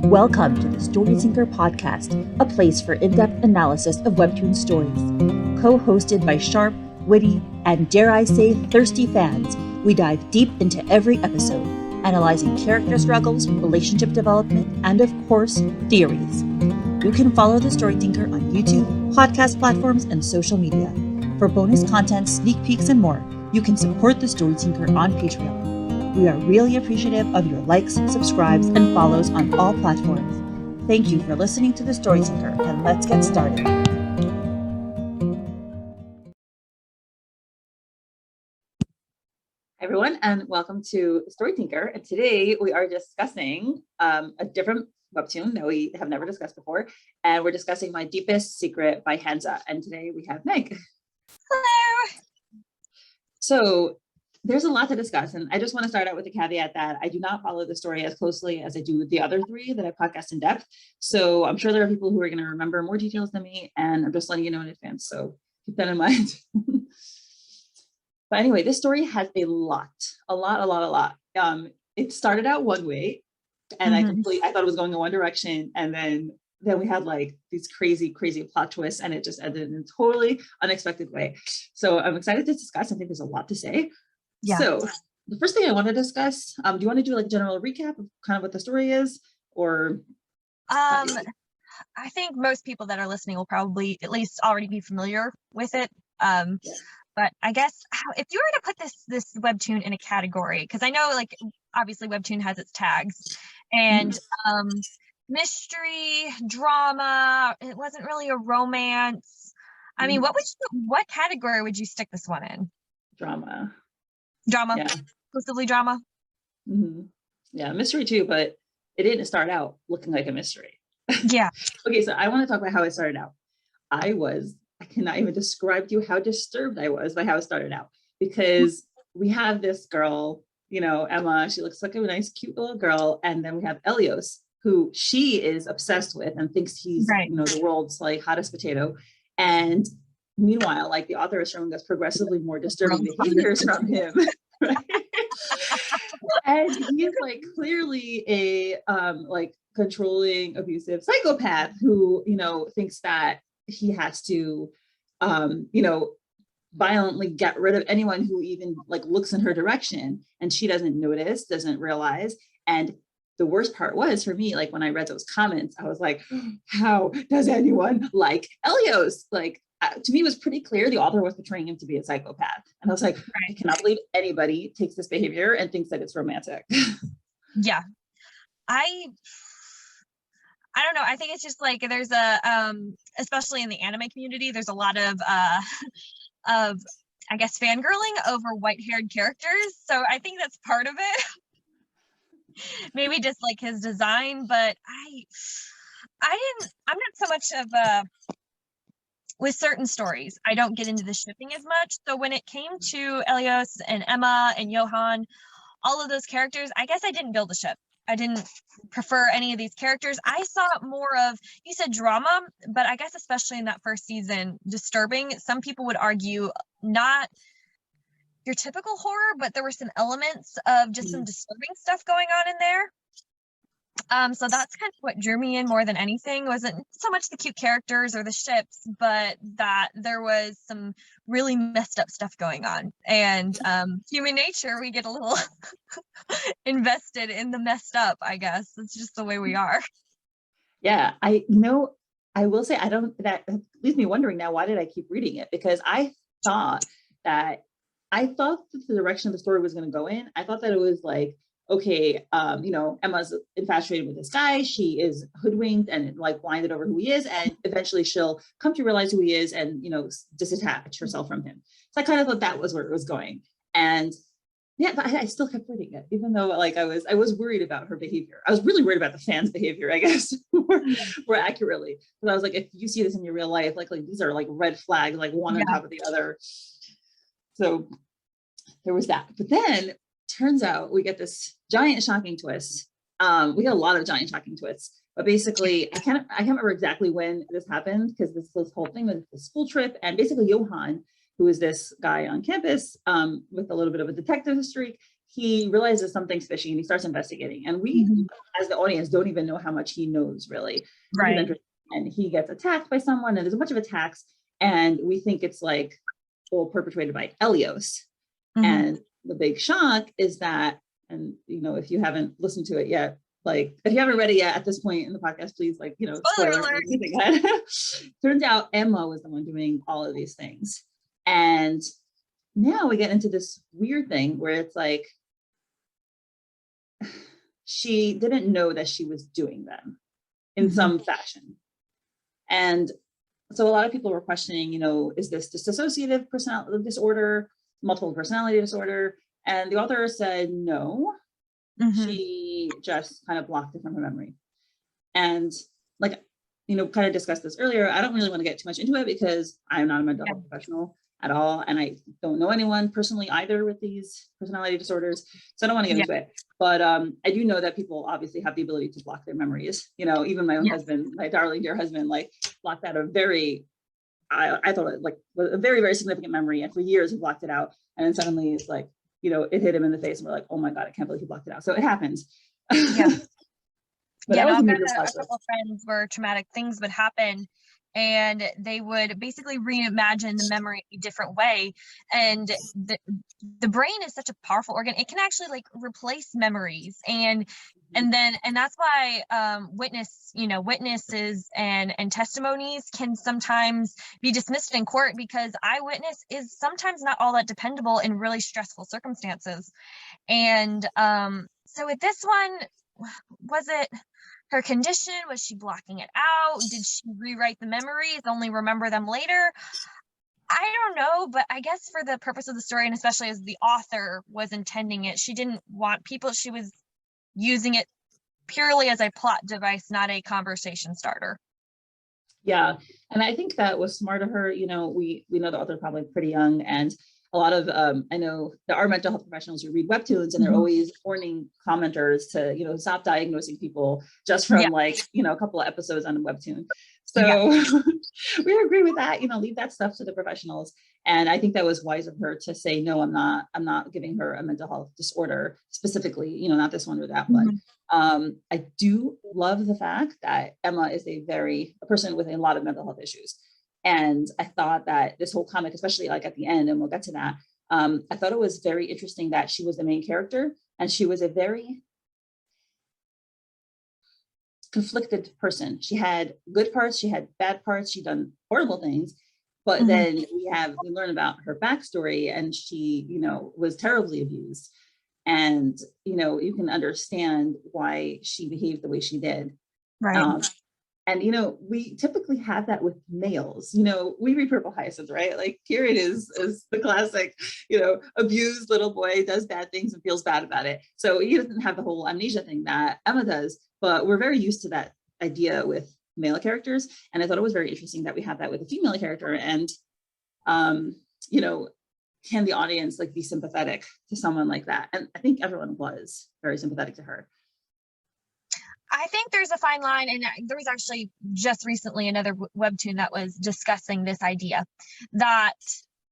Welcome to the Story Tinker podcast, a place for in-depth analysis of Webtoon stories. Co-hosted by sharp, witty, and dare I say, thirsty fans, we dive deep into every episode, analyzing character struggles, relationship development, and of course, theories. You can follow the Story Tinker on YouTube, podcast platforms, and social media. For bonus content, sneak peeks, and more, you can support the Story Tinker on Patreon. We are really appreciative of your likes, subscribes, and follows on all platforms. Thank you for listening to the Story Tinker, and let's get started. Hi everyone, and welcome to Story Tinker. And today we are discussing a different webtoon that we have never discussed before, and we're discussing My Deepest Secret by Hansa. And today we have Meg. Hello. So there's a lot to discuss, and I just want to start out with the caveat that I do not follow the story as closely as I do the other three that I podcast in depth. So I'm sure there are people who are going to remember more details than me, and I'm just letting you know in advance. So keep that in mind. But anyway, this story has a lot. It started out one way, and I thought it was going in one direction, and then we had like these crazy plot twists, and it just ended in a totally unexpected way. So I'm excited to discuss. I think there's a lot to say. Yeah. So the first thing I want to discuss, do you want to do like a general recap of kind of what the story is, or? I think most people that are listening will probably at least already be familiar with it. But I guess if you were to put this webtoon in a category, because I know like obviously webtoon has its tags, and mystery, drama, it wasn't really a romance. I mean, what category would you stick this one in? Drama, yeah. Exclusively drama. Yeah, mystery too, but it didn't start out looking like a mystery. Yeah. Okay, so I want to talk about how it started out. I cannot even describe to you how disturbed I was by how it started out, because we have this girl, you know, Emma. She looks like a nice, cute little girl, and then we have Elios, who she is obsessed with and thinks he's, you know, the world's like hottest potato. And meanwhile, like the author is showing us progressively more disturbing behaviors from him. Right? And he's like clearly a like controlling, abusive psychopath who, you know, thinks that he has to, you know, violently get rid of anyone who even like looks in her direction, and she doesn't notice, doesn't realize. And the worst part was for me, like when I read those comments, I was like, how does anyone like Elios? Like, to me, it was pretty clear the author was portraying him to be a psychopath. And I was like, I cannot believe anybody takes this behavior and thinks that it's romantic. Yeah. I don't know. I think it's just like there's a, especially in the anime community, there's a lot of I guess, fangirling over white-haired characters. So I think that's part of it. Maybe just like his design, but I'm not so much of with certain stories, I don't get into the shipping as much. So when it came to Elios and Emma and Yohan, all of those characters, I guess I didn't build a ship. I didn't prefer any of these characters. I saw more of, you said drama, but I guess especially in that first season, disturbing. Some people would argue not your typical horror, but there were some elements of just some disturbing stuff going on in there. So that's kind of what drew me in more than anything. Wasn't so much the cute characters or the ships, but that there was some really messed up stuff going on. And human nature, we get a little invested in the messed up, I guess. It's just the way we are. Yeah, I will say that leaves me wondering now, why did I keep reading it? Because I thought that the direction the story was going to go in, I thought that it was like, okay, you know, Emma's infatuated with this guy. She is hoodwinked and like blinded over who he is. And eventually she'll come to realize who he is and, you know, disattach herself from him. So I kind of thought that was where it was going. And yeah, but I still kept reading it, even though like I was worried about her behavior. I was really worried about the fans' behavior, I guess, more accurately. But I was like, if you see this in your real life, like these are like red flags, like one on top of the other. So there was that. But then turns out we get this giant shocking twist. We get a lot of giant shocking twists, but basically I can't remember exactly when this happened, because this whole thing was the school trip, and basically Yohan, who is this guy on campus with a little bit of a detective streak, he realizes something's fishy and he starts investigating. And we, as the audience, don't even know how much he knows, really. Right. And he gets attacked by someone, and there's a bunch of attacks, and we think it's like all perpetrated by Elios. And the big shock is that, and you know, if you haven't listened to it yet, like if you haven't read it yet at this point in the podcast, please, like, you know, spoiler alert. Turns out Emma was the one doing all of these things. And now we get into this weird thing where it's like, she didn't know that she was doing them in some fashion. And so a lot of people were questioning, you know, is this dissociative personality disorder, multiple personality disorder? And the author said, no, she just kind of blocked it from her memory. And like, you know, kind of discussed this earlier, I don't really want to get too much into it because I'm not a mental health professional at all. And I don't know anyone personally either with these personality disorders. So I don't want to get into it. But I do know that people obviously have the ability to block their memories. You know, even my own husband, my darling dear husband, like blocked out a very, I thought it like a very, very significant memory. And for years he blocked it out. And then suddenly it's like, you know, it hit him in the face and we're like, oh my God, I can't believe he blocked it out. So it happens. Yeah. But yeah, that was I've a had major a couple of friends where traumatic things would happen and they would basically reimagine the memory in a different way. And the brain is such a powerful organ. It can actually like replace memories. And that's why witnesses and testimonies can sometimes be dismissed in court because eyewitness is sometimes not all that dependable in really stressful circumstances. And so with this one, was it her condition? Was she blocking it out? Did she rewrite the memories, only remember them later? I don't know, but I guess for the purpose of the story, and especially as the author was intending it, she didn't want people, she was using it purely as a plot device, not a conversation starter. Yeah, and I think that was smart of her. You know, we know the author probably pretty young, and a lot of I know there are mental health professionals who read webtoons and they're always warning commenters to, you know, stop diagnosing people just from like, you know, a couple of episodes on a webtoon. So we agree with that, you know, leave that stuff to the professionals. And I think that was wise of her to say, no, I'm not giving her a mental health disorder specifically, you know, not this one or that one. I do love the fact that Emma is a person with a lot of mental health issues. And I thought that this whole comic, especially like at the end, and we'll get to that, I thought it was very interesting that she was the main character and she was a very conflicted person. She had good parts, she had bad parts, she'd done horrible things, but then we learn about her backstory and she, you know, was terribly abused. And, you know, you can understand why she behaved the way she did. Right. And, you know, we typically have that with males. You know, we read Purple Hyacinth, right? Like Kieran is the classic, you know, abused little boy, does bad things and feels bad about it. So he doesn't have the whole amnesia thing that Emma does, but we're very used to that idea with male characters. And I thought it was very interesting that we have that with a female character. And, you know, can the audience like be sympathetic to someone like that? And I think everyone was very sympathetic to her. I think there's a fine line, and there was actually just recently another webtoon that was discussing this idea that,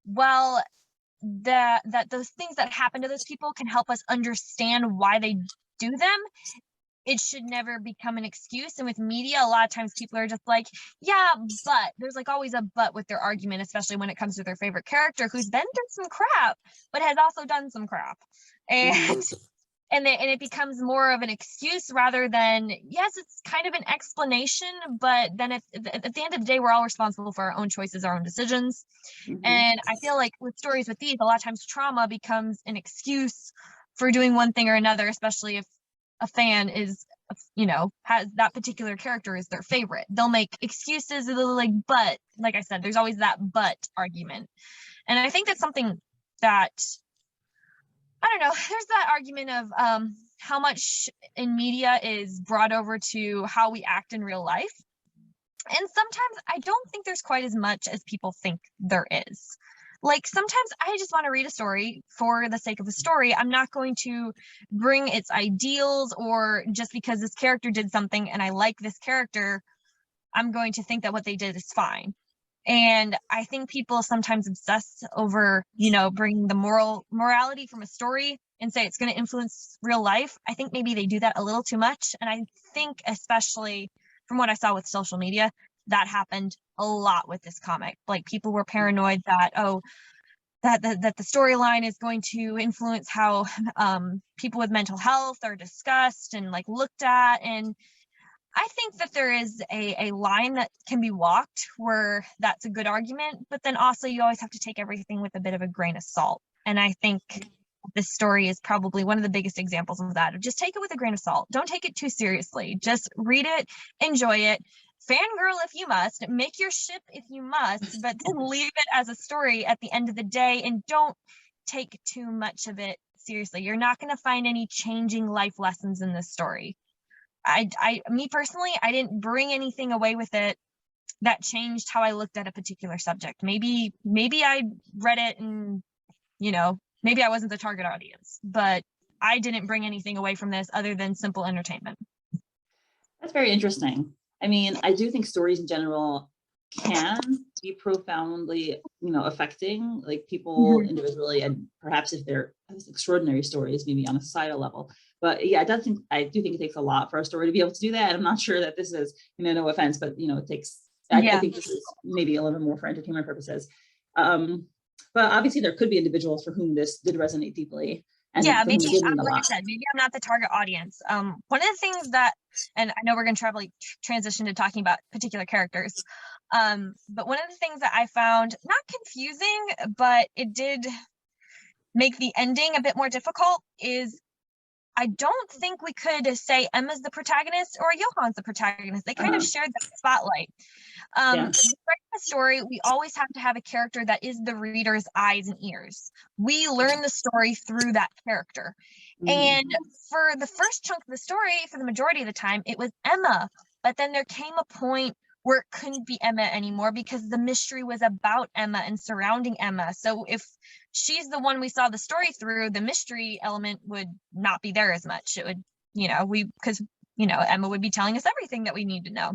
well, that those things that happen to those people can help us understand why they do them. It should never become an excuse. And with media, a lot of times people are just like, yeah, but there's like always a but with their argument, especially when it comes to their favorite character who's been through some crap, but has also done some crap. And it becomes more of an excuse rather than, yes, it's kind of an explanation, but then at the end of the day, we're all responsible for our own choices, our own decisions. And I feel like with stories with these, a lot of times trauma becomes an excuse for doing one thing or another, especially if a fan is, you know, has that particular character is their favorite. They'll make excuses, like, but like I said, there's always that but argument. And I think that's something that, I don't know, there's that argument of how much in media is brought over to how we act in real life. And sometimes I don't think there's quite as much as people think there is. Like sometimes I just want to read a story for the sake of a story. I'm not going to bring its ideals, or just because this character did something and I like this character, I'm going to think that what they did is fine. And I think people sometimes obsess over, you know, bringing the morality from a story and say it's going to influence real life, I think maybe they do that a little too much. And I think, especially from what I saw with social media, that happened a lot with this comic. Like, people were paranoid that, that the storyline is going to influence how people with mental health are discussed and like looked at. And I think that there is a line that can be walked where that's a good argument, but then also you always have to take everything with a bit of a grain of salt. And I think this story is probably one of the biggest examples of that. Just take it with a grain of salt. Don't take it too seriously. Just read it, enjoy it, fangirl if you must, make your ship if you must, but then leave it as a story at the end of the day, and don't take too much of it seriously. You're not going to find any changing life lessons in this story. Me personally, I didn't bring anything away with it that changed how I looked at a particular subject. Maybe I read it and, maybe I wasn't the target audience, but I didn't bring anything away from this other than simple entertainment. That's very interesting. I mean, I do think stories in general can be profoundly, affecting, like, people individually, and perhaps if they're extraordinary stories, maybe on a societal level. But yeah, I do think it takes a lot for a story to be able to do that. And I'm not sure that this is, no offense, but it takes. I think this is maybe a little bit more for entertainment purposes. But obviously, there could be individuals for whom this did resonate deeply. And yeah, maybe, like I said, maybe I'm not the target audience. One of the things that, and I know we're going to transition to talking about particular characters, but one of the things that I found not confusing, but it did make the ending a bit more difficult, is I don't think we could say Emma's the protagonist or Yohan's the protagonist. They kind of shared that spotlight. To write the story, we always have to have a character that is the reader's eyes and ears. We learn the story through that character. And for the first chunk of the story, for the majority of the time, it was Emma. But then there came a point where it couldn't be Emma anymore because the mystery was about Emma and surrounding Emma. So if she's the one we saw the story through, the mystery element would not be there as much. It would, because Emma would be telling us everything that we need to know.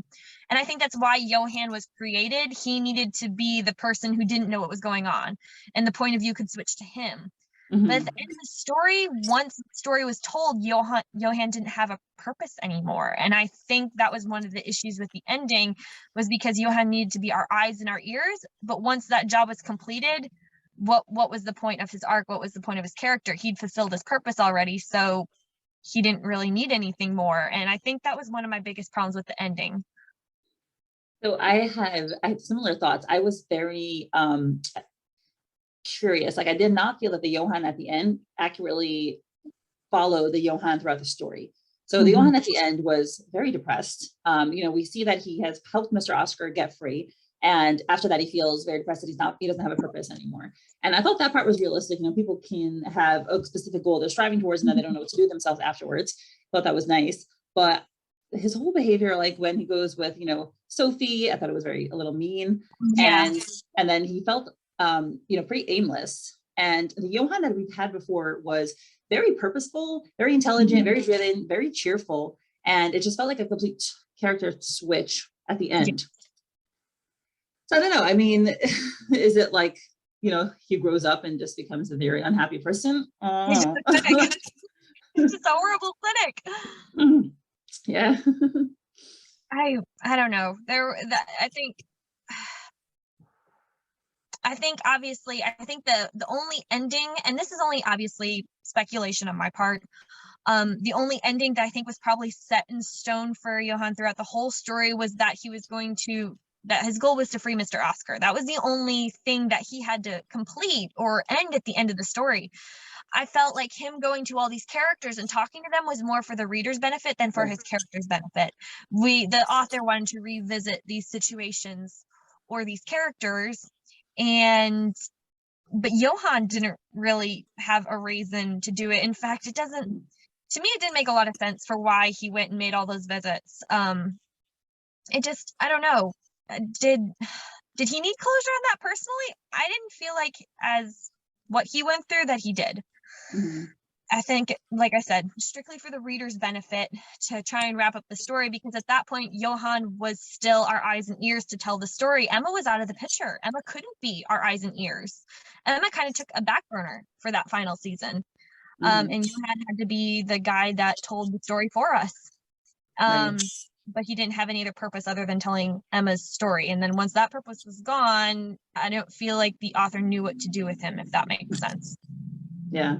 And I think that's why Yohan was created. He needed to be the person who didn't know what was going on, and the point of view could switch to him. But at the end of the story, once the story was told, Yohan didn't have a purpose anymore. And I think that was one of the issues with the ending, was because Yohan needed to be our eyes and our ears. But once that job was completed, what was the point of his arc? What was the point of his character? He'd fulfilled his purpose already, so he didn't really need anything more. And I think that was one of my biggest problems with the ending. So I had similar thoughts. I was very curious. Like, I did not feel that the Yohan at the end accurately followed the Yohan throughout the story. So the Yohan at the end was very depressed. We see that he has helped Mr. Oscar get free. And after that, he feels very depressed that he doesn't have a purpose anymore. And I thought that part was realistic. People can have a specific goal they're striving towards, and then they don't know what to do with themselves afterwards. Thought that was nice. But his whole behavior, like when he goes with, Sophie, I thought it was a little mean. Yeah. And then he felt, pretty aimless. And the Yohan that we've had before was very purposeful, very intelligent, very driven, very cheerful. And it just felt like a complete character switch at the end. So I don't know. I mean, is it like, he grows up and just becomes a very unhappy person? He's just a cynic. He's just a horrible cynic. Yeah. I don't know. I think obviously, the only ending, and this is only obviously speculation on my part, the only ending that I think was probably set in stone for Yohan throughout the whole story was that that his goal was to free Mr. Oscar. That was the only thing that he had to complete or end at the end of the story. I felt like him going to all these characters and talking to them was more for the reader's benefit than for his character's benefit. The author wanted to revisit these situations or these characters, but Yohan didn't really have a reason to do it. In fact, to me, it didn't make a lot of sense for why he went and made all those visits. I don't know. Did he need closure on that personally? I didn't feel like, as what he went through, that he did. I think, like I said, strictly for the reader's benefit, to try and wrap up the story, because at that point, Yohan was still our eyes and ears to tell the story. Emma was out of the picture. Emma couldn't be our eyes and ears. Emma kind of took a back burner for that final season. And Yohan had to be the guy that told the story for us. Right. But he didn't have any other purpose other than telling Emma's story. And then once that purpose was gone, I don't feel like the author knew what to do with him, if that makes sense. Yeah.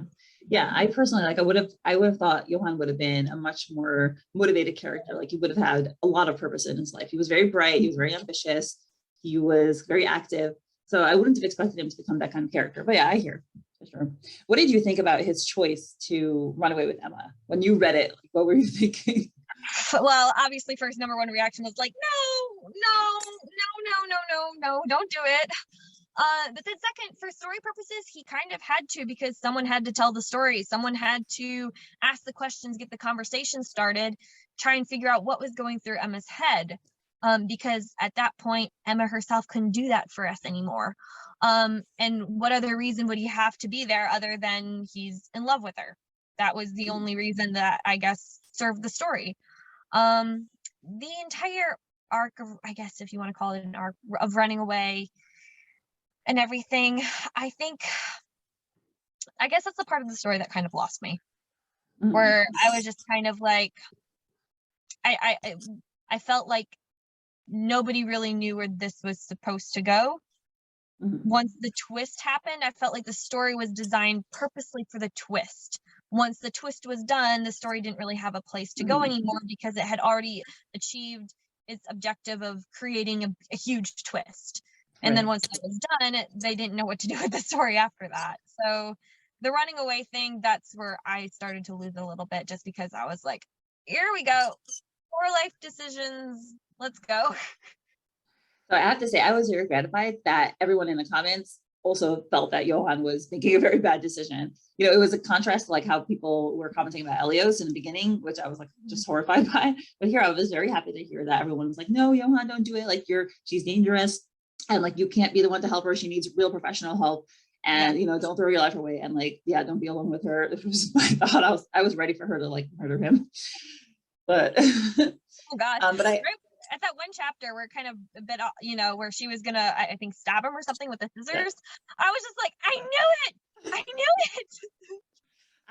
Yeah, I personally, like, I would have thought Yohan would have been a much more motivated character. Like, he would have had a lot of purpose in his life. He was very bright, he was very ambitious, he was very active. So I wouldn't have expected him to become that kind of character. But yeah, I hear, for sure. What did you think about his choice to run away with Emma? When you read it, what were you thinking? Well, obviously, first number one reaction was like, no, don't do it. But then second, for story purposes, he kind of had to, because someone had to tell the story. Someone had to ask the questions, get the conversation started, try and figure out what was going through Emma's head. Because at that point, Emma herself couldn't do that for us anymore. And what other reason would he have to be there other than he's in love with her? That was the only reason that, I guess, served the story. The entire arc of, I guess, if you want to call it an arc of running away and everything, I guess that's the part of the story that kind of lost me, where I was just kind of like, I felt like nobody really knew where this was supposed to go. Once the twist happened, I felt like the story was designed purposely for the twist. Once the twist was done, the story didn't really have a place to go anymore, because it had already achieved its objective of creating a huge twist. And then once that was done, they didn't know what to do with the story after that. So the running away thing, that's where I started to lose it a little bit, just because I was like, here we go. 4 life decisions. Let's go. So I have to say, I was very gratified that everyone in the comments also felt that Yohan was making a very bad decision. You know, it was a contrast to like how people were commenting about Elios in the beginning, which I was like just horrified by. But here I was very happy to hear that everyone was like, no, Yohan, don't do it. Like, she's dangerous. And like, you can't be the one to help her. She needs real professional help. And, you know, don't throw your life away. And like, yeah, don't be alone with her. It was my thought. I was ready for her to like murder him. But, oh God. But at that one chapter where kind of a bit, you know, where she was gonna, I think, stab him or something with the scissors. Yeah. I was just like, I knew it.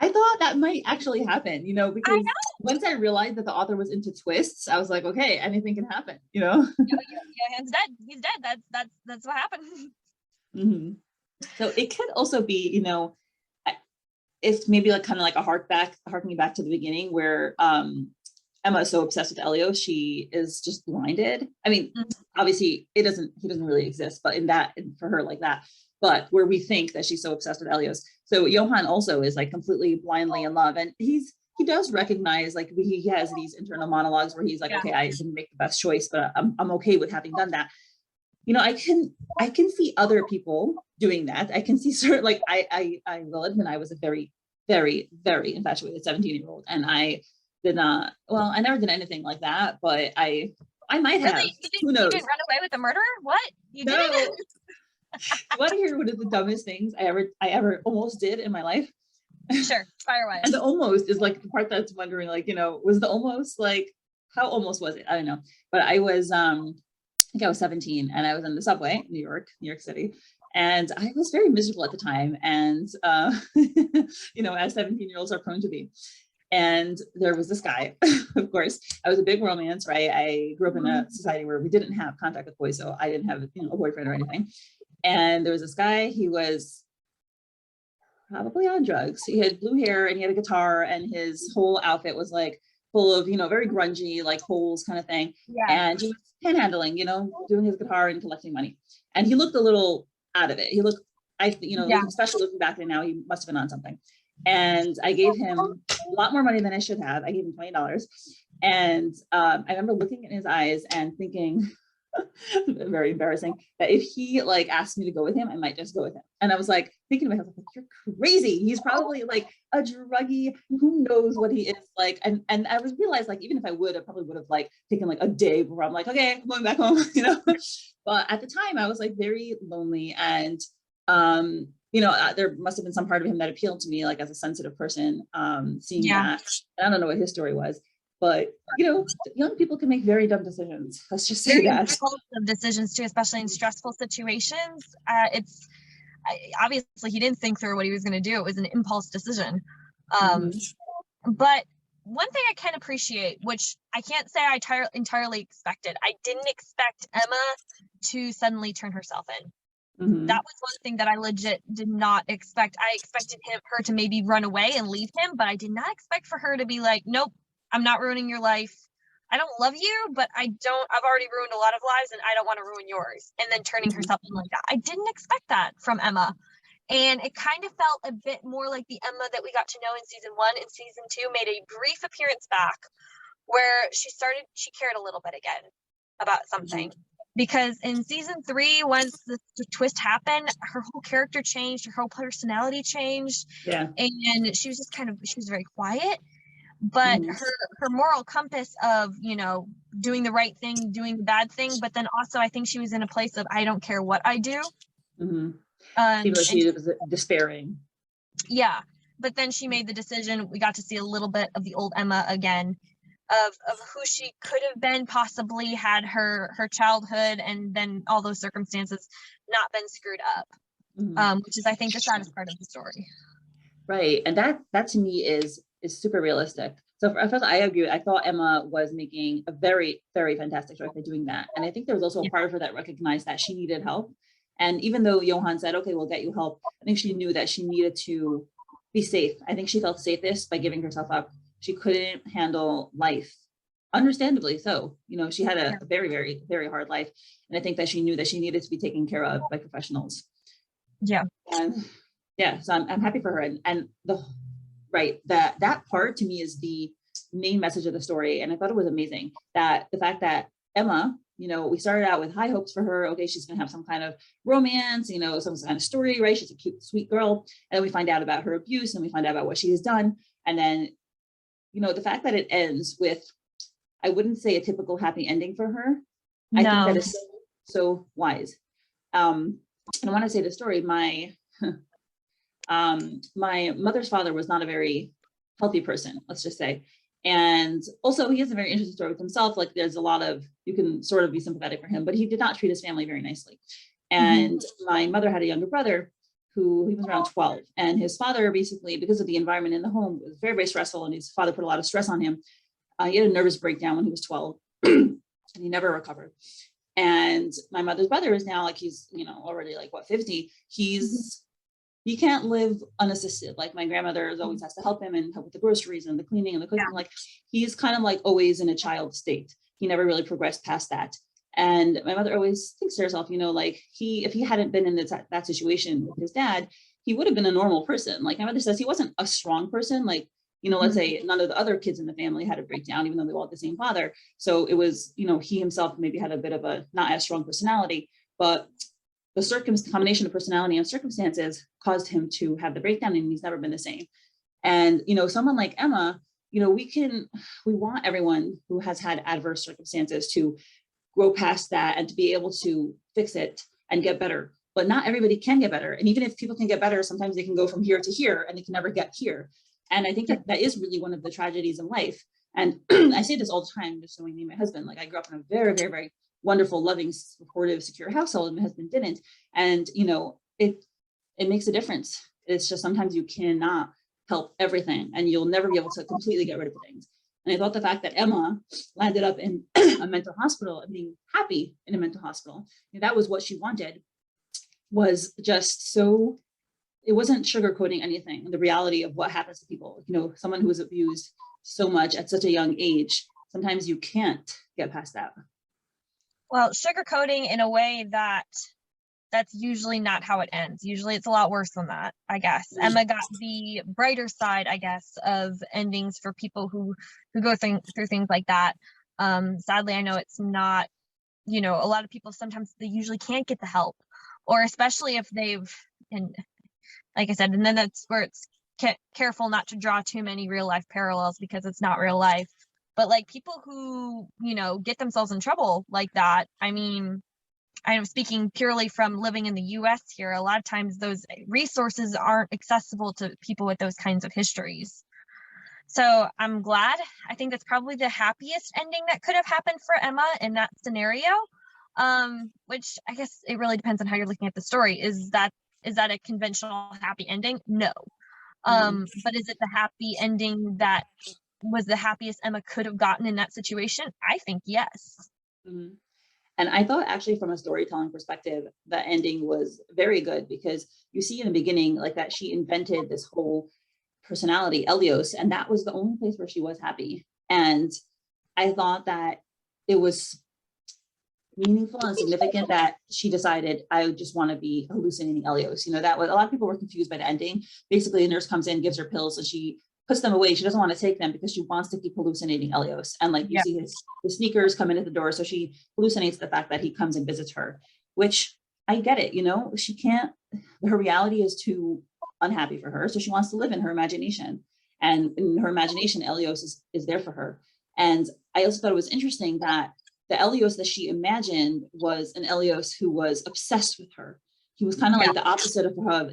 I thought that might actually happen, you know, because once I realized that the author was into twists, I was like, okay, anything can happen, you know. Yohan's dead. He's dead. That's what happened. So it could also be, you know, it's maybe like kind of like a harkening back to the beginning where Emma is so obsessed with Elios, she is just blinded. I mean, obviously he doesn't really exist, but for her like that, but where we think that she's so obsessed with Elios. So Yohan also is like completely blindly in love, and he does recognize, like, he has these internal monologues where he's like, okay, I didn't make the best choice, but I'm okay with having done that. You know, I can see other people doing that. I can see certain, like, I will admit I was a very, very, very infatuated 17-year-old, and I did not, well, I never did anything like that, but I might have. Really? Who knows? You didn't run away with a murderer? What? You no. didn't? You want to hear one of the dumbest things I ever almost did in my life? Sure, fire away. And the almost is like the part that's wondering, like, you know, was the almost, like, how almost was it? I don't know. But I was, I think I was 17, and I was in the subway, New York City. And I was very miserable at the time. And, you know, as 17-year-olds are prone to be. And there was this guy, of course. I was a big romance, right? I grew up in a society where we didn't have contact with boys, so I didn't have, you know, a boyfriend or anything. And there was this guy, he was probably on drugs. He had blue hair and he had a guitar, and his whole outfit was like full of, you know, very grungy, like holes kind of thing. Yeah. And he was panhandling, you know, doing his guitar and collecting money. And he looked a little out of it. He looked, you know, especially looking back then, now he must have been on something. And I gave him a lot more money than I should have. I gave him $20. And I remember looking in his eyes and thinking, very embarrassing, that if he like asked me to go with him, I might just go with him. And I was like thinking to myself, like, you're crazy. He's probably like a druggie, who knows what he is like. And I was realized, like, even if I probably would have like taken like a day where I'm like, okay, I'm going back home, you know. But at the time I was like very lonely, and you know, there must have been some part of him that appealed to me, like, as a sensitive person, seeing that. And I don't know what his story was, but, you know, young people can make very dumb decisions. Let's just say that. Impulsive decisions too, especially in stressful situations. Obviously he didn't think through what he was going to do. It was an impulse decision. But one thing I can appreciate, which I can't say I entirely expected, I didn't expect Emma to suddenly turn herself in. That was one thing that I legit did not expect. I expected her to maybe run away and leave him, but I did not expect for her to be like, nope, I'm not ruining your life. I don't love you, but I've already ruined a lot of lives and I don't want to ruin yours. And then turning herself in like that. I didn't expect that from Emma. And it kind of felt a bit more like the Emma that we got to know in season 1 and season 2 made a brief appearance back where she cared a little bit again about something. Because in season 3, once the twist happened, her whole character changed, her whole personality changed. Yeah. And she was just she was very quiet. But her moral compass of, doing the right thing, doing the bad thing, but then also I think she was in a place of, I don't care what I do. She was despairing. Yeah. But then she made the decision. We got to see a little bit of the old Emma again, of who she could have been, possibly had her childhood and then all those circumstances not been screwed up, which is, I think, the saddest part of the story. Right. And that to me is super realistic. So first, I agree. I thought Emma was making a very, very fantastic choice by doing that. And I think there was also a part of her that recognized that she needed help. And even though Yohan said, okay, we'll get you help, I think she knew that she needed to be safe. I think she felt safest by giving herself up. She couldn't handle life, understandably so. She had a very, very, very hard life. And I think that she knew that she needed to be taken care of by professionals. Yeah. And yeah, so I'm happy for her. And that part to me is the main message of the story. And I thought it was amazing that the fact that Emma, we started out with high hopes for her. Okay, she's going to have some kind of romance, some kind of story, right? She's a cute, sweet girl. And then we find out about her abuse and we find out about what she has done. And then, the fact that it ends with, I wouldn't say a typical happy ending for her. No. I think that is so wise. And I want to say the story, my mother's father was not a very healthy person, let's just say. And also he has a very interesting story with himself. Like there's a lot of, you can sort of be sympathetic for him, but he did not treat his family very nicely. And my mother had a younger brother who he was around 12. And his father basically, because of the environment in the home, was very, very stressful. And his father put a lot of stress on him. He had a nervous breakdown when he was 12 and he never recovered. And my mother's brother is now he's, already 50. He can't live unassisted. Like my grandmother always has to help him and help with the groceries and the cleaning and the cooking. Yeah. He's kind of always in a child state. He never really progressed past that. And my mother always thinks to herself, if he hadn't been in that situation with his dad, he would have been a normal person. Like my mother says, he wasn't a strong person. Let's say none of the other kids in the family had a breakdown, even though they all had the same father. So it was, he himself maybe had a bit of a not as strong personality, but the combination of personality and circumstances caused him to have the breakdown, and he's never been the same. And, someone like Emma, we want everyone who has had adverse circumstances to grow past that and to be able to fix it and get better. But not everybody can get better. And even if people can get better, sometimes they can go from here to here and they can never get here. And I think that is really one of the tragedies in life. And I say this all the time, just showing me and my husband, I grew up in a very, very, very wonderful, loving, supportive, secure household, and my husband didn't. And, it makes a difference. It's just sometimes you cannot help everything and you'll never be able to completely get rid of things. And I thought the fact that Emma landed up in a mental hospital and being happy in a mental hospital, that was what she wanted, was just so, it wasn't sugarcoating anything, the reality of what happens to people. Someone who was abused so much at such a young age, sometimes you can't get past that. Well, sugarcoating in a way that's usually not how it ends. Usually it's a lot worse than that, I guess. Emma got the brighter side, I guess, of endings for people who go through things like that. Sadly, I know it's not, a lot of people, sometimes they usually can't get the help, or especially if they've, and like I said, and then that's where it's careful not to draw too many real life parallels because it's not real life. But people who, get themselves in trouble like that, I mean, I'm speaking purely from living in the US here. A lot of times those resources aren't accessible to people with those kinds of histories. So I'm glad. I think that's probably the happiest ending that could have happened for Emma in that scenario, which I guess it really depends on how you're looking at the story. Is that a conventional happy ending? No. But is it the happy ending that was the happiest Emma could have gotten in that situation? I think yes. Mm-hmm. And I thought actually from a storytelling perspective, the ending was very good because you see in the beginning like that she invented this whole personality, Elios, and that was the only place where she was happy. And I thought that it was meaningful and significant that she decided, I just want to be hallucinating Elios. You know, that was, a lot of people were confused by the ending. Basically, the nurse comes in, gives her pills, and she puts them away. She doesn't want to take them because she wants to keep hallucinating Elios. And like you see his sneakers come in at the door. So she hallucinates the fact that he comes and visits her, which I get it. You know, she can't, her reality is too unhappy for her. So she wants to live in her imagination. And in her imagination, Elios is there for her. And I also thought it was interesting that the Elios that she imagined was an Elios who was obsessed with her. He was kind of like the opposite of her,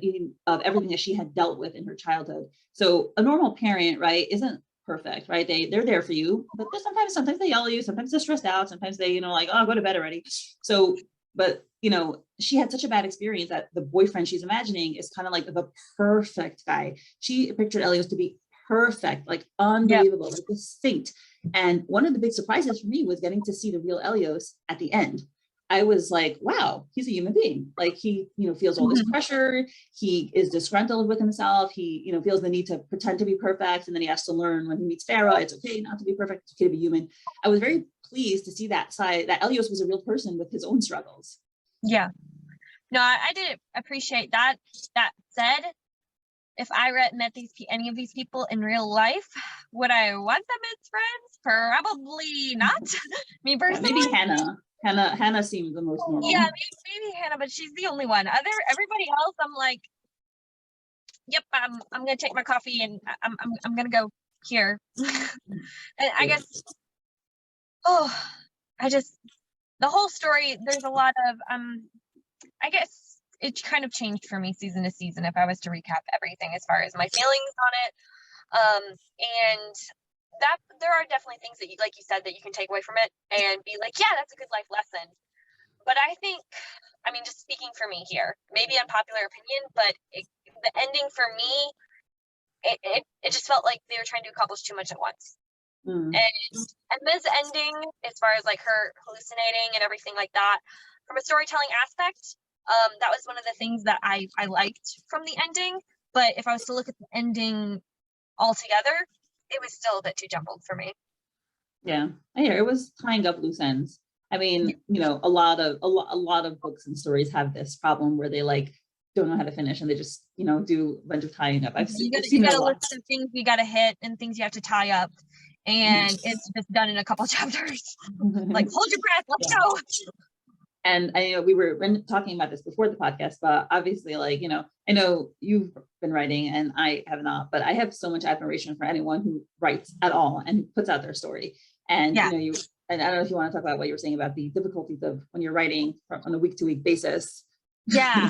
of everything that she had dealt with in her childhood. So a normal parent, right, isn't perfect, right? They're there for you, but sometimes they yell at you, sometimes they're stressed out, sometimes they, you know, like, oh, go to bed already. So, but you know, she had such a bad experience that the boyfriend she's imagining is kind of like the perfect guy. She pictured Elios to be perfect, like unbelievable, like a saint. And one of the big surprises for me was getting to see the real Elios at the end. I was like, wow, he's a human being. Like he, you know, feels all this pressure. He is disgruntled with himself. He, you know, feels the need to pretend to be perfect. And then he has to learn when he meets Farah, it's okay not to be perfect, it's okay to be human. I was very pleased to see that side, that Elios was a real person with his own struggles. Yeah. No, I did appreciate that. That said, if I met any of these people in real life, would I want them as friends? Probably not. Me personally. Maybe Hannah seemed the most normal. Yeah, maybe Hannah, but she's the only one. Everybody else, I'm like, yep, I'm gonna take my coffee and I'm gonna go here. And I guess, the whole story, there's a lot of I guess it kind of changed for me season to season if I was to recap everything as far as my feelings on it. And that there are definitely things that you, like you said, that you can take away from it and be like, yeah, that's a good life lesson. But I think, I mean, just speaking for me here, maybe unpopular opinion, but the ending for me, it just felt like they were trying to accomplish too much at once. And Emma's ending, as far as like her hallucinating and everything like that, from a storytelling aspect, that was one of the things that I liked from the ending. But if I was to look at the ending altogether, it was still a bit too jumbled for me. Yeah, I hear it was tying up loose ends. I mean, you know, a lot of books and stories have this problem where they like don't know how to finish and they just, you know, do a bunch of tying up. I've seen you got a list of things you got to hit and things you have to tie up, and it's just done in a couple chapters. Like, hold your breath, let's go. And I know we were talking about this before the podcast, but obviously, like, you know, I know you've been writing and I have not, but I have so much admiration for anyone who writes at all and puts out their story. And, you know, and I don't know if you want to talk about what you were saying about the difficulties of when you're writing on a week-to-week basis. Yeah,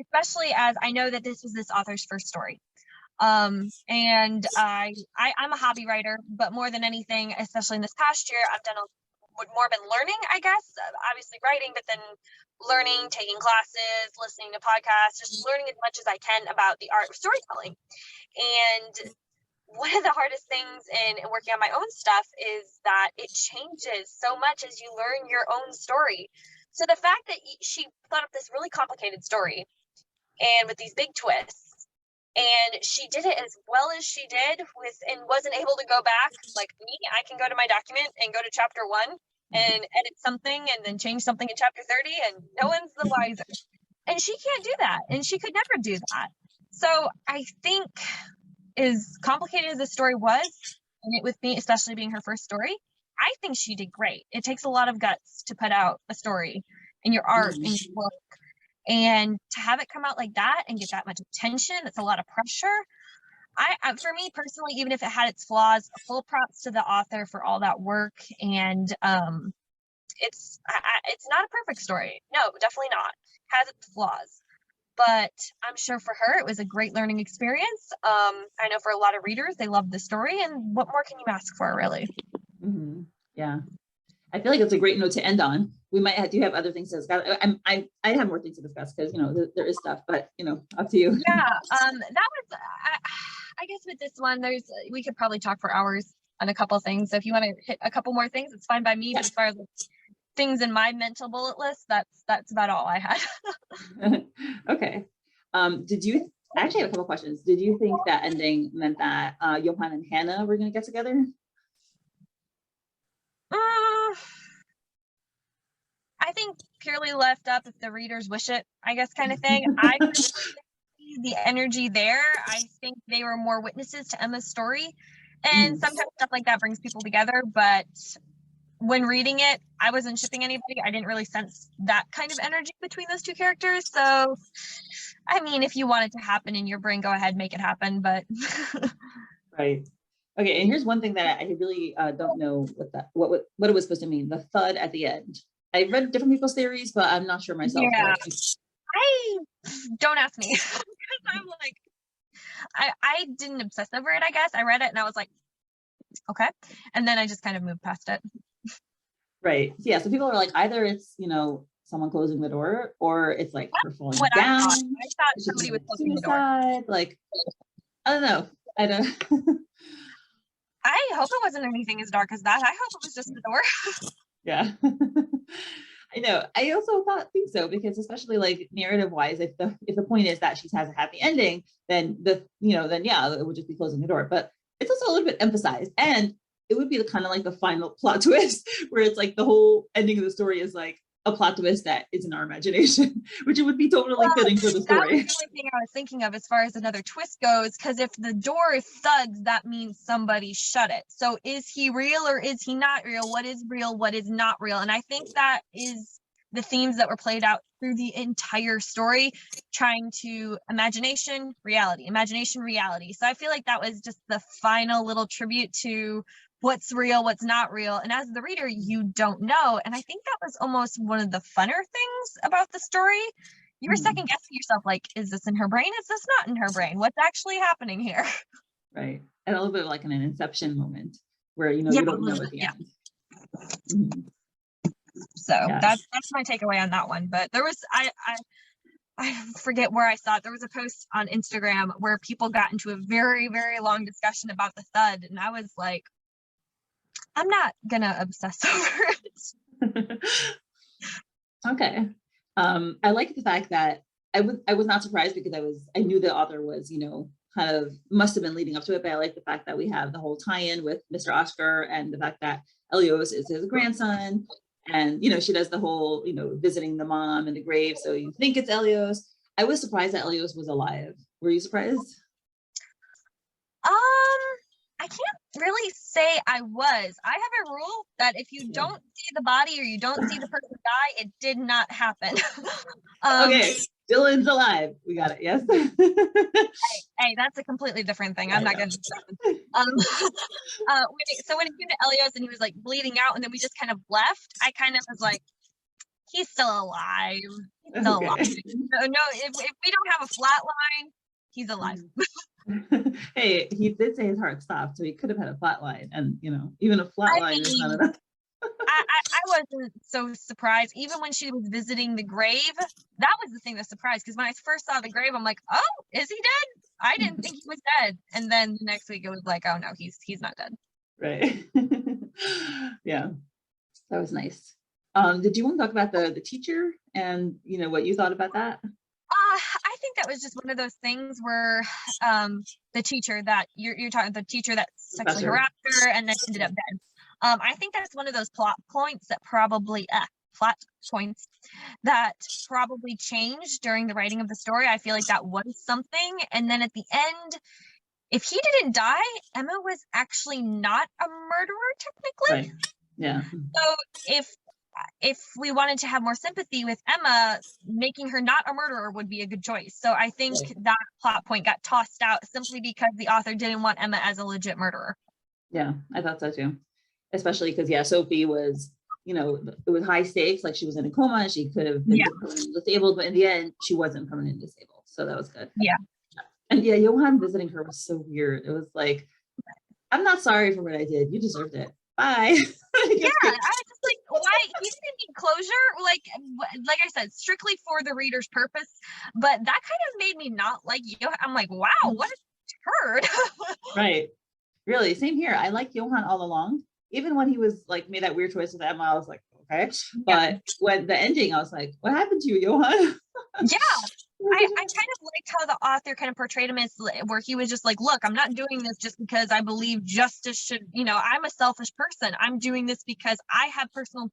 especially as I know that this was this author's first story. And I'm a hobby writer, but more than anything, especially in this past year, I've done more been learning, I guess, obviously writing, but then learning, taking classes, listening to podcasts, just learning as much as I can about the art of storytelling. And one of the hardest things in working on my own stuff is that it changes so much as you learn your own story. So the fact that she thought up this really complicated story and with these big twists, and she did it as well as she did and wasn't able to go back like me. I can go to my document and go to chapter 1 and edit something and then change something in chapter 30 and no one's the wiser. And she can't do that. And she could never do that. So I think, as complicated as the story was, and it with me, especially being her first story, I think she did great. It takes a lot of guts to put out a story in your art and your work. And to have it come out like that and get that much attention, it's a lot of pressure. For me personally, even if it had its flaws, full props to the author for all that work. And it's not a perfect story. No, definitely not. It has its flaws. But I'm sure for her, it was a great learning experience. I know for a lot of readers, they loved the story. And what more can you ask for, really? Yeah. I feel like it's a great note to end on. We might have other things to discuss. I have more things to discuss because, you know, there is stuff, but, you know, up to you. Yeah, that was, I guess with this one, we could probably talk for hours on a couple things. So if you want to hit a couple more things, it's fine by me. But as far as things in my mental bullet list, that's about all I had. Okay. Did you I actually have a couple questions? Did you think that ending meant that Yohan and Hannah were going to get together? I think purely left up if the readers wish it, I guess, kind of thing. I see the energy there. I think they were more witnesses to Emma's story, and sometimes stuff like that brings people together. But when reading it, I wasn't shipping anybody. I didn't really sense that kind of energy between those two characters. So, I mean, if you want it to happen in your brain, go ahead, make it happen. But right. Okay. And here's one thing that I really don't know what it was supposed to mean. The thud at the end. I read different people's theories, but I'm not sure myself. Yeah. I don't ask me because I'm like, I didn't obsess over it. I guess I read it and I was like, okay, and then I just kind of moved past it. Right. Yeah. So people are like, either it's someone closing the door, or it's like her falling down. I thought somebody was closing the door. Like, I don't know. I don't. I hope it wasn't anything as dark as that. I hope it was just the door. Yeah. I know. I also think so, because especially like narrative wise, if the point is that she has a happy ending, then yeah, it would just be closing the door. But it's also a little bit emphasized, and it would be the kind of like the final plot twist where it's like the whole ending of the story is like a plot twist that is in our imagination, which it would be totally fitting for the story. That was the only thing I was thinking of as far as another twist goes, because if the door thuds, that means somebody shut it. So is he real or is he not real? What is real? What is not real? And I think that is the themes that were played out through the entire story, trying to imagination, reality. So I feel like that was just the final little tribute to what's real, what's not real. And as the reader, you don't know. And I think that was almost one of the funner things about the story. You were second guessing yourself, like, is this in her brain? Is this not in her brain? What's actually happening here? Right. And a little bit like an Inception moment where, you don't know at the end. So that's my takeaway on that one. But there was, I forget where I saw it. There was a post on Instagram where people got into a very, very long discussion about the thud. And I was like, I'm not gonna obsess over it. Okay. I like the fact that I was not surprised, because I knew the author was, kind of must have been leading up to it, but I like the fact that we have the whole tie-in with Mr. Oscar, and the fact that Elios is his grandson, and she does the whole, visiting the mom in the grave, so you think it's Elios. I was surprised that Elios was alive. Were you surprised? I can't really say I was. I have a rule that if you don't see the body or you don't see the person die, it did not happen. Okay, Dylan's alive. We got it. Yes. Hey, that's a completely different thing. I'm not going to. So when it came to Elios and he was like bleeding out, and then we just kind of left, I kind of was like, he's still alive. He's still alive. No, if we don't have a flat line, he's alive. Hey, he did say his heart stopped, so he could have had a flat line, and even a flat line is not enough. I wasn't so surprised. Even when she was visiting the grave, that was the thing that surprised, because when I first saw the grave, I'm like, oh, is he dead? I didn't think he was dead. And then the next week it was like, oh no, he's not dead. Right. Yeah, that was nice. Did you want to talk about the teacher and what you thought about that? I think that was just one of those things where the teacher that you're talking, the teacher that sexually harassed her and then ended up dead. I think that's one of those plot points that probably changed during the writing of the story. I feel like that was something. And then at the end, if he didn't die, Emma was actually not a murderer technically. Right. Yeah. So if we wanted to have more sympathy with Emma, making her not a murderer would be a good choice. So I think that plot point got tossed out simply because the author didn't want Emma as a legit murderer. Yeah, I thought so too. Especially because, Sophie was, it was high stakes, like she was in a coma, she could have been permanently disabled, but in the end, she wasn't permanently disabled. So that was good. Yeah. And Yohan visiting her was so weird. It was like, I'm not sorry for what I did. You deserved it. Bye. Yeah, I was just like, why? He didn't need closure. Like I said, strictly for the reader's purpose. But that kind of made me not like Yohan. I'm like, wow, what a heard. Right. Really, same here. I liked Yohan all along. Even when he was like made that weird choice with Emma, I was like, okay. But when the ending, I was like, what happened to you, Yohan? Yeah. I kind of liked how the author kind of portrayed him as, where he was just like, look, I'm not doing this just because I believe justice should, I'm a selfish person. I'm doing this because I have personal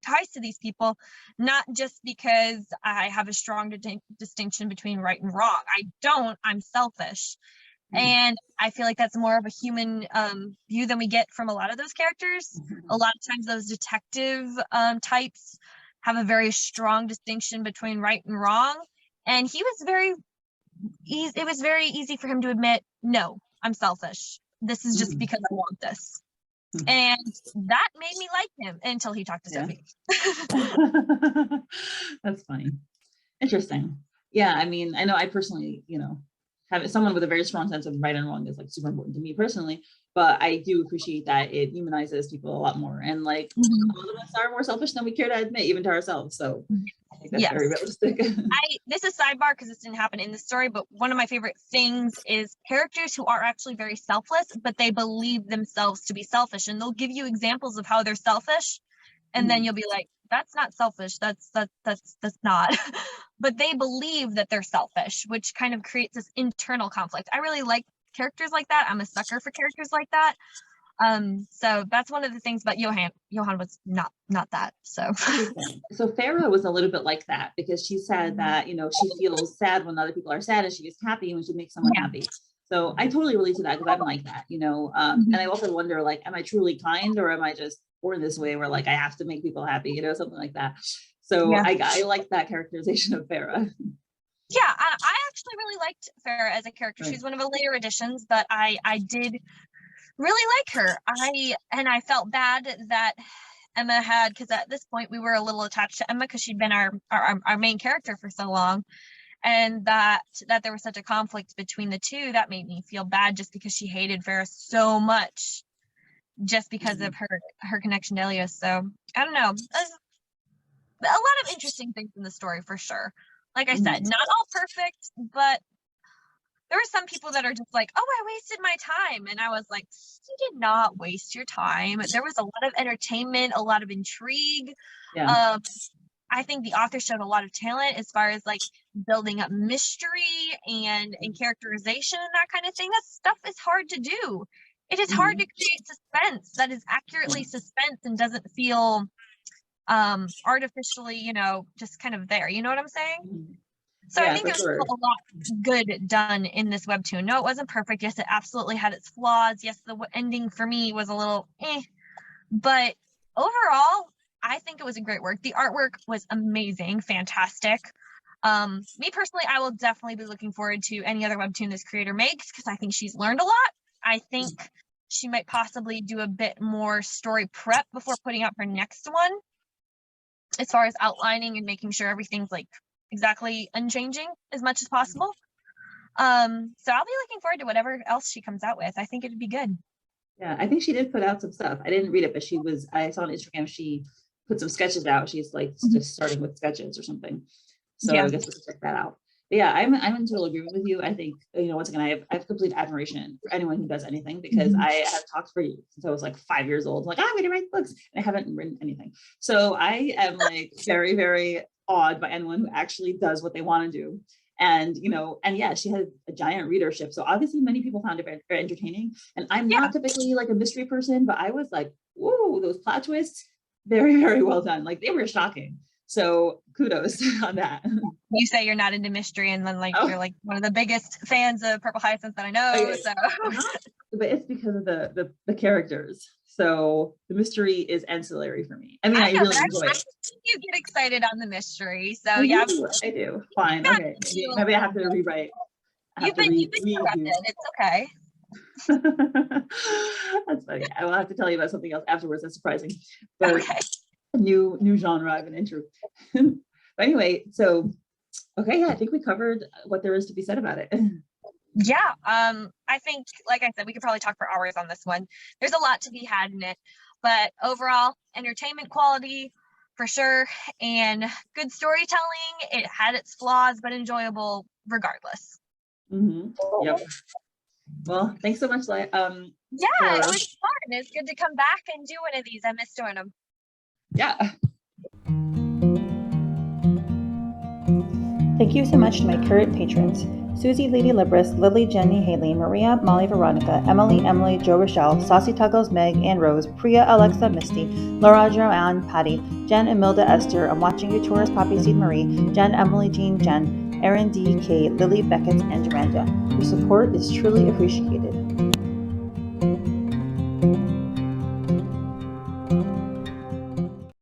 ties to these people, not just because I have a strong distinction between right and wrong. I don't, I'm selfish. And I feel like that's more of a human view than we get from a lot of those characters. A lot of times those detective types have a very strong distinction between right and wrong. And he was it was very easy for him to admit, no, I'm selfish. This is just because I want this. And that made me like him until he talked to Sophie. That's funny. Interesting. Yeah, I mean, I know I personally, have someone with a very strong sense of right and wrong is like super important to me personally, but I do appreciate that it humanizes people a lot more. And like all of us are more selfish than we care to admit, even to ourselves. So I think that's very realistic. This is sidebar because this didn't happen in the story, but one of my favorite things is characters who are actually very selfless, but they believe themselves to be selfish, and they'll give you examples of how they're selfish, and then you'll be like, that's not selfish, that's not. But they believe that they're selfish, which kind of creates this internal conflict. I really like characters like that. I'm a sucker for characters like that. So that's one of the things about Yohan. Yohan was not that. So Farah was a little bit like that, because she said that, she feels sad when other people are sad, and she gets happy when she makes someone happy. So I totally relate to that, because I'm like that, and I also wonder, like, am I truly kind, or am I just born this way where like I have to make people happy, something like that. So I like that characterization of Farah. Yeah, I actually really liked Farah as a character. She's one of the later additions, but I did really like her. I felt bad that Emma had, because at this point we were a little attached to Emma because she'd been our main character for so long, and that there was such a conflict between the two. That made me feel bad, just because she hated Farah so much, just because of her connection to Elios. So I don't know. A lot of interesting things in the story for sure. Like I said, not all perfect, but there were some people that are just like, oh, I wasted my time. And I was like, you did not waste your time. There was a lot of entertainment, a lot of intrigue. I think the author showed a lot of talent as far as like building up mystery and characterization and that kind of thing. That stuff is hard to do. It is hard to create suspense that is accurately suspense and doesn't feel artificially, just kind of there. You know what I'm saying? So I think there's a lot good done in this webtoon. No, it wasn't perfect. Yes, it absolutely had its flaws. Yes, the ending for me was a little but overall, I think it was a great work. The artwork was amazing, fantastic. Me personally, I will definitely be looking forward to any other webtoon this creator makes, because I think she's learned a lot. I think she might possibly do a bit more story prep before putting out her next one, as far as outlining and making sure everything's like exactly unchanging as much as possible. So I'll be looking forward to whatever else she comes out with. I think it'd be good. Yeah, I think she did put out some stuff. I didn't read it, but I saw on Instagram she put some sketches out. She's like just starting with sketches or something. So I guess we can check that out. But yeah, I'm in total agreement with you. I think, once again, I have complete admiration for anyone who does anything, because I have talked for you since I was like 5 years old. Like, I'm going to write books, and I haven't written anything. So I am like very, very awed by anyone who actually does what they want to do. And, she had a giant readership. So obviously many people found it very entertaining. And I'm not typically like a mystery person, but I was like, whoa, those plot twists, very, very well done. Like, they were shocking. So kudos on that. You say you're not into mystery, and then you're like one of the biggest fans of Purple Hyacinth that I know. So but it's because of the characters. So the mystery is ancillary for me. I mean, I really enjoy it. You get excited on the mystery. So I do. Fine. Okay. Maybe I have to rewrite. You've been interrupted. It's okay. That's funny. I will have to tell you about something else afterwards. That's surprising. But okay. New genre I've been into. But anyway, so I think we covered what there is to be said about it. Yeah, I think, like I said, we could probably talk for hours on this one. There's a lot to be had in it, but overall, entertainment quality for sure, and good storytelling. It had its flaws, but enjoyable regardless. Yep. Well, thanks so much, Yeah, it Laura. was fun. It's good to come back and do one of these. I miss doing them. Yeah. Thank you so much to my current patrons: Suzie, LadyLibris, Lily, Jenny, Haley, Maria, Molly, Veronica, Emily, Joe, Rochelle, Saucy Tuggles, Meg, Ann Rose, Priya, Alexa, Misty, Laura, Joanne, Patty, Jen, Emilda, Esther, I'm Watching You, Taurus, Poppy Seed, Marie, Jen, Emily, Jean, Jen, Erin, D, Kate, Lily, Beckett, and Duranda. Your support is truly appreciated.